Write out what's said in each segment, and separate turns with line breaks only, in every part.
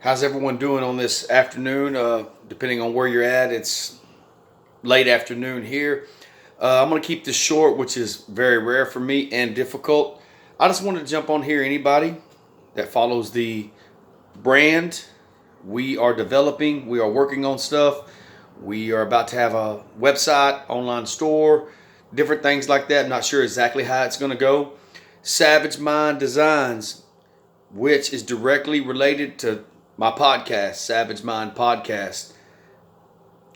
How's everyone doing on this afternoon? Depending on where you're at, it's late afternoon here. I'm going to keep this short, which is very rare for me and difficult. I just wanted to jump on here. Anybody that follows the brand, we are developing, we are working on stuff. We are about to have a website, online store, different things like that. Not sure exactly how it's going to go. Savage Mind Designs, which is directly related to my podcast, Savage Mind Podcast.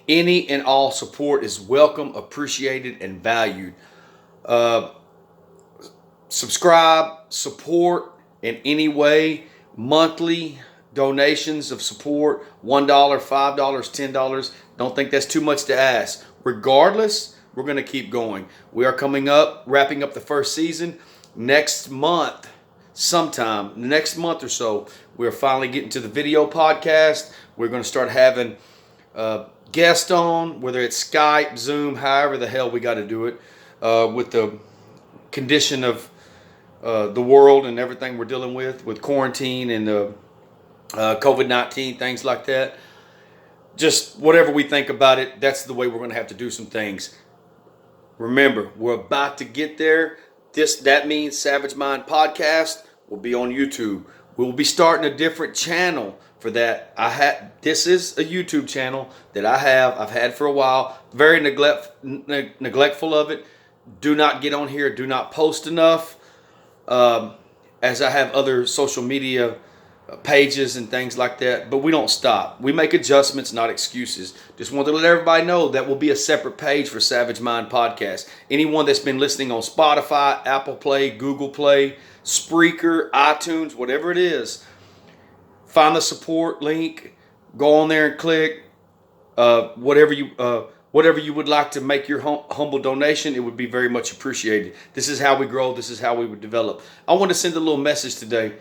Any and all support is welcome, appreciated, and valued. Subscribe, support in any way. Monthly donations of support, $1, $5, $10. Don't think that's too much to ask. Regardless, we're going to keep going. We are coming up, wrapping up the first season. Next month, sometime, next month or so, we're finally getting to the video podcast. We're going to start having guests on, whether it's Skype, Zoom, however the hell we got to do it, with the condition of the world and everything we're dealing with quarantine and the COVID-19, things like that. Just whatever we think about it, that's the way we're going to have to do some things. Remember, we're about to get there. That means Savage Mind Podcast will be on YouTube. We'll be starting a different channel for that. This is a YouTube channel that I've had for a while. Very neglectful of it. Do not get on here. Do not post enough. As I have other social media pages and things like that, but we don't stop. We make adjustments, not excuses. Just wanted to let everybody know that will be a separate page for Savage Mind Podcast. Anyone that's been listening on Spotify, Apple Play, Google Play, Spreaker, iTunes, whatever it is, find the support link, go on there and click whatever you would like to make your humble donation. It would be very much appreciated. This is how we grow. This is how we would develop. I want to send a little message today.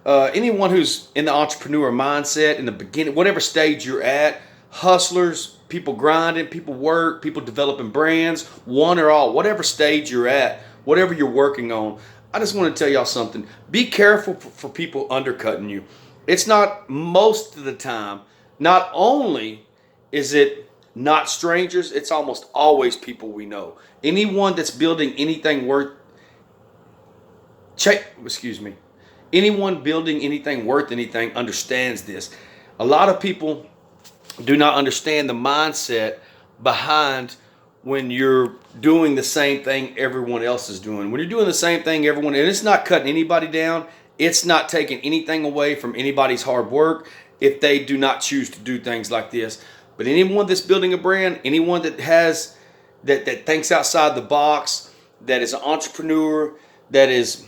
Anyone who's in the entrepreneur mindset, in the beginning, whatever stage you're at, hustlers, people grinding, people work, people developing brands, one or all, whatever stage you're at, whatever you're working on, I just want to tell y'all something. Be careful for people undercutting you. It's not most of the time. Not only is it not strangers, it's almost always people we know. Anyone that's building anything Anyone building anything worth anything understands this. A lot of people do not understand the mindset behind when you're doing the same thing everyone else is doing. When you're doing the same thing and it's not cutting anybody down, it's not taking anything away from anybody's hard work if they do not choose to do things like this. But anyone that's building a brand, anyone that has that thinks outside the box, that is an entrepreneur, that is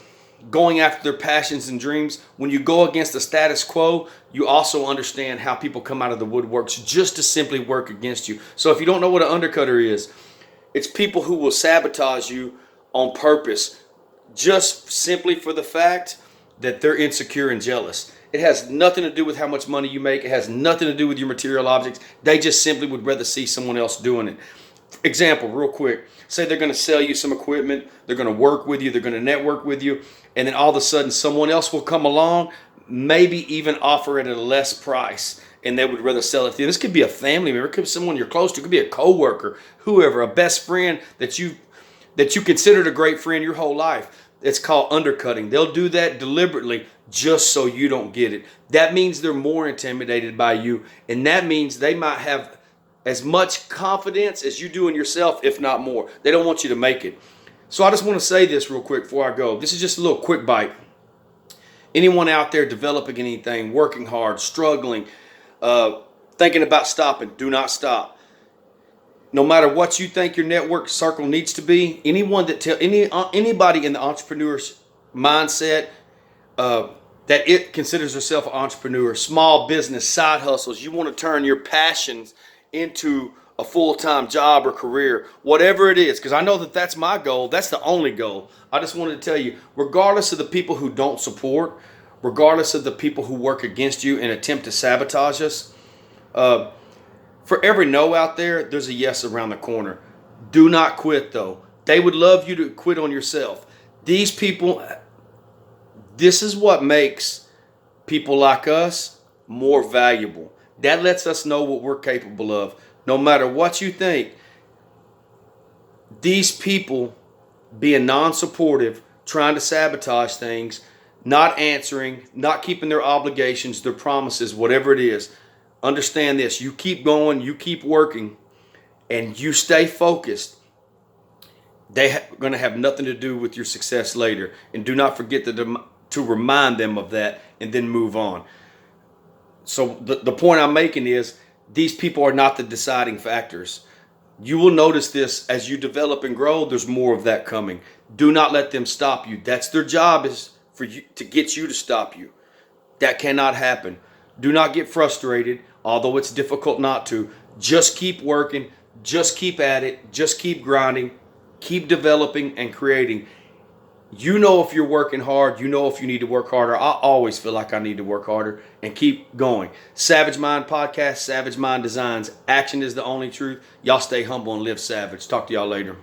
going after their passions and dreams, when you go against the status quo, you also understand how people come out of the woodworks just to simply work against you. So if you don't know what an undercutter is, it's people who will sabotage you on purpose, just simply for the fact that they're insecure and jealous. It has nothing to do with how much money you make. It has nothing to do with your material objects. They just simply would rather see someone else doing it. Example, real quick. Say they're going to sell you some equipment. They're going to work with you. They're going to network with you. And then all of a sudden someone else will come along, maybe even offer it at a less price, and they would rather sell it to you. This could be a family member. It could be someone you're close to. It could be a coworker, whoever, a best friend that you considered a great friend your whole life. It's called undercutting. They'll do that deliberately just so you don't get it. That means they're more intimidated by you, and that means they might have as much confidence as you do in yourself, if not more. They don't want you to make it. So I just want to say this real quick before I go. This is just a little quick bite. Anyone out there developing anything, working hard, struggling, thinking about stopping, do not stop. No matter what you think your network circle needs to be, anybody in the entrepreneur's mindset that it considers herself an entrepreneur, small business, side hustles, you want to turn your passions into a full-time job or career, whatever it is, because I know that's my goal. That's the only goal. I just wanted to tell you, regardless of the people who don't support, regardless of the people who work against you and attempt to sabotage us, for every no out there, there's a yes around the corner. Do not quit, though. They would love you to quit on yourself. These people, this is what makes people like us more valuable. That lets us know what we're capable of. No matter what you think, these people being non-supportive, trying to sabotage things, not answering, not keeping their obligations, their promises, whatever it is, understand this. You keep going, you keep working, and you stay focused. They're going to have nothing to do with your success later. And do not forget to remind them of that and then move on. So the point I'm making is these people are not the deciding factors. You will notice this as you develop and grow. There's more of that coming. Do not let them stop you. That's their job, is for you to get you to stop you. That cannot happen. Do not get frustrated, although it's difficult not to. Just keep working. Just keep at it. Just keep grinding. Keep developing and creating. You know if you're working hard. You know if you need to work harder. I always feel like I need to work harder, and keep going. Savage Mind Podcast, Savage Mind Designs. Action is the only truth. Y'all stay humble and live savage. Talk to y'all later.